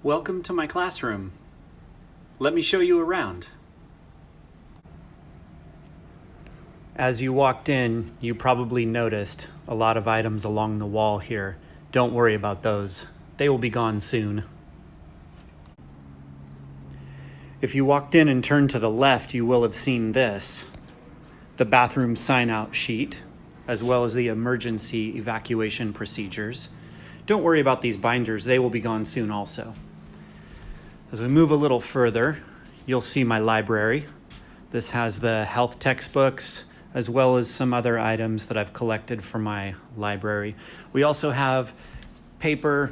Welcome to my classroom. Let me show you around. As you walked in, you probably noticed a lot of items along the wall here. Don't worry about those. They will be gone soon. If you walked in and turned to the left, you will have seen this, the bathroom sign-out sheet, as well as the emergency evacuation procedures. Don't worry about these binders. They will be gone soon also. As we move a little further, you'll see my library. This has the health textbooks, as well as some other items that I've collected from my library. We also have paper,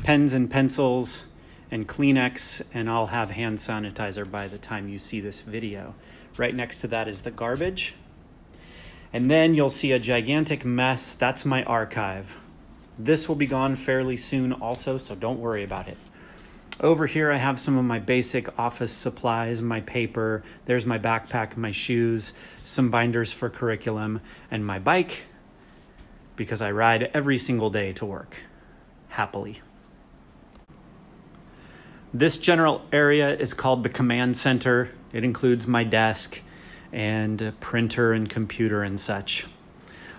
pens and pencils, and Kleenex, and I'll have hand sanitizer by the time you see this video. Right next to that is the garbage. And then you'll see a gigantic mess. That's my archive. This will be gone fairly soon also, so don't worry about it. Over here I have some of my basic office supplies, my paper, there's my backpack, my shoes, some binders for curriculum, and my bike, because I ride every single day to work, happily. This general area is called the command center. It includes my desk and a printer and computer and such.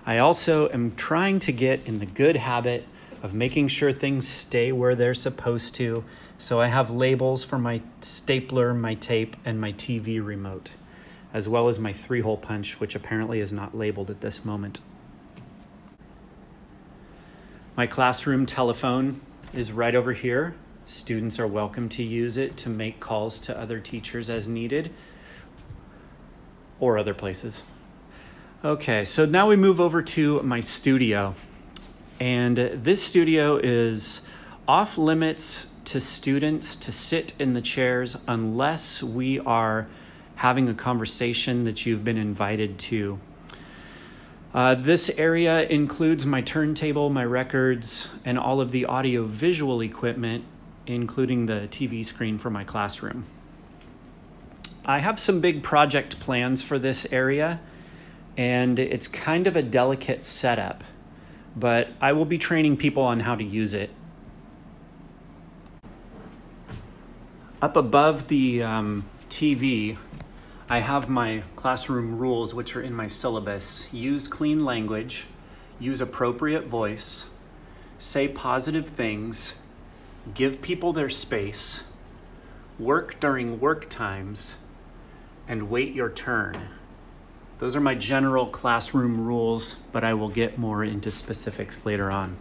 I also am trying to get in the good habit of making sure things stay where they're supposed to. So I have labels for my stapler, my tape, and my TV remote, as well as my 3-hole punch, which apparently is not labeled at this moment. My classroom telephone is right over here. Students are welcome to use it to make calls to other teachers as needed, or other places. Okay, so now we move over to my studio. And this studio is off limits to students to sit in the chairs unless we are having a conversation that you've been invited to. This area includes my turntable, my records, and all of the audio-visual equipment, including the TV screen for my classroom. I have some big project plans for this area, and it's kind of a delicate setup, but I will be training people on how to use it. Up above the TV, I have my classroom rules, which are in my syllabus. Use clean language, use appropriate voice, say positive things, give people their space, work during work times, and wait your turn. Those are my general classroom rules, but I will get more into specifics later on.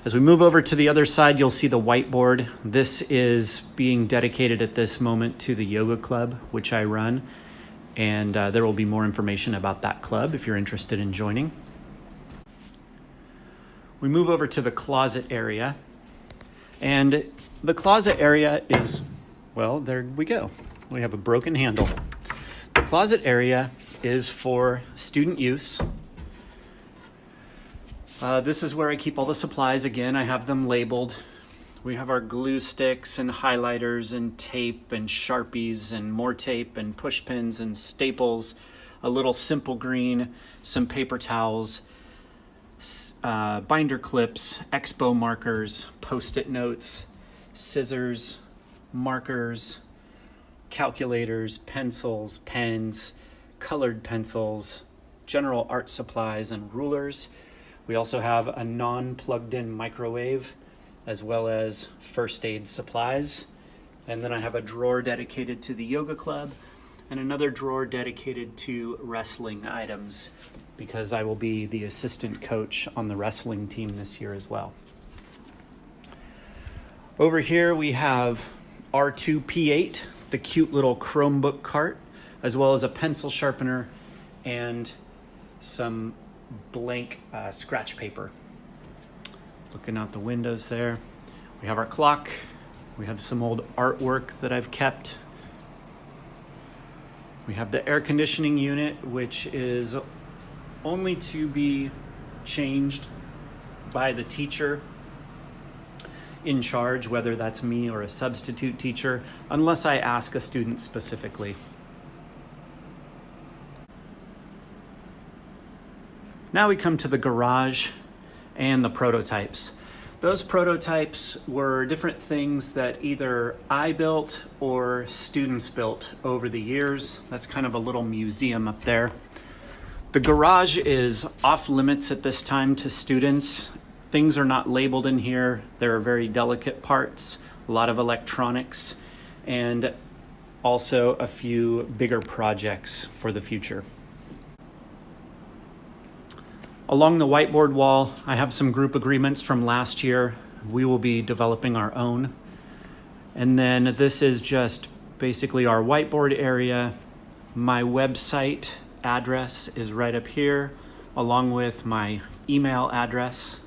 As we move over to the other side, you'll see the whiteboard. This is being dedicated at this moment to the yoga club, which I run. And there will be more information about that club if you're interested in joining. We move over to the closet area. And the closet area is, well, there we go. We have a broken handle. The closet area is for student use. This is where I keep all the supplies. Again, I have them labeled. We have our glue sticks and highlighters and tape and Sharpies and more tape and push pins and staples, a little simple green, some paper towels, binder clips, expo markers, post-it notes, scissors, markers, calculators, pencils, pens, colored pencils, general art supplies, and rulers. We also have a non-plugged-in microwave, as well as first aid supplies. And then I have a drawer dedicated to the yoga club and another drawer dedicated to wrestling items, because I will be the assistant coach on the wrestling team this year as well. Over here we have R2P8, the cute little Chromebook cart, as well as a pencil sharpener and some blank scratch paper. Looking out the windows there, we have our clock. We have some old artwork that I've kept. We have the air conditioning unit, which is only to be changed by the teacher in charge, whether that's me or a substitute teacher, unless I ask a student specifically. Now we come to the garage and the prototypes. Those prototypes were different things that either I built or students built over the years. That's kind of a little museum up there. The garage is off limits at this time to students. Things are not labeled in here. There are very delicate parts, a lot of electronics, and also a few bigger projects for the future. Along the whiteboard wall, I have some group agreements from last year. We will be developing our own. And then this is just basically our whiteboard area. My website address is right up here, along with my email address.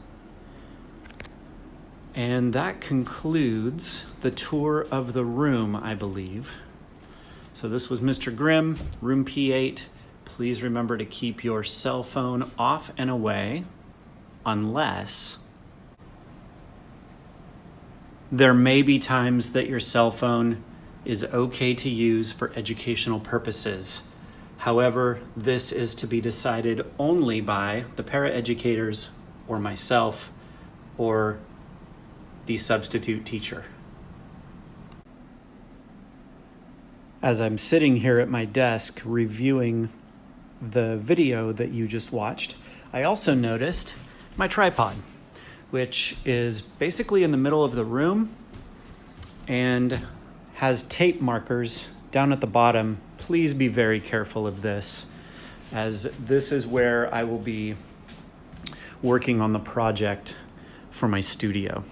And that concludes the tour of the room, I believe. So this was Mr. Grimm, room P8. Please remember to keep your cell phone off and away, unless there may be times that your cell phone is okay to use for educational purposes. However, this is to be decided only by the paraeducators or myself or the substitute teacher. As I'm sitting here at my desk reviewing the video that you just watched, I also noticed my tripod, which is basically in the middle of the room and has tape markers down at the bottom. Please be very careful of this, as this is where I will be working on the project for my studio.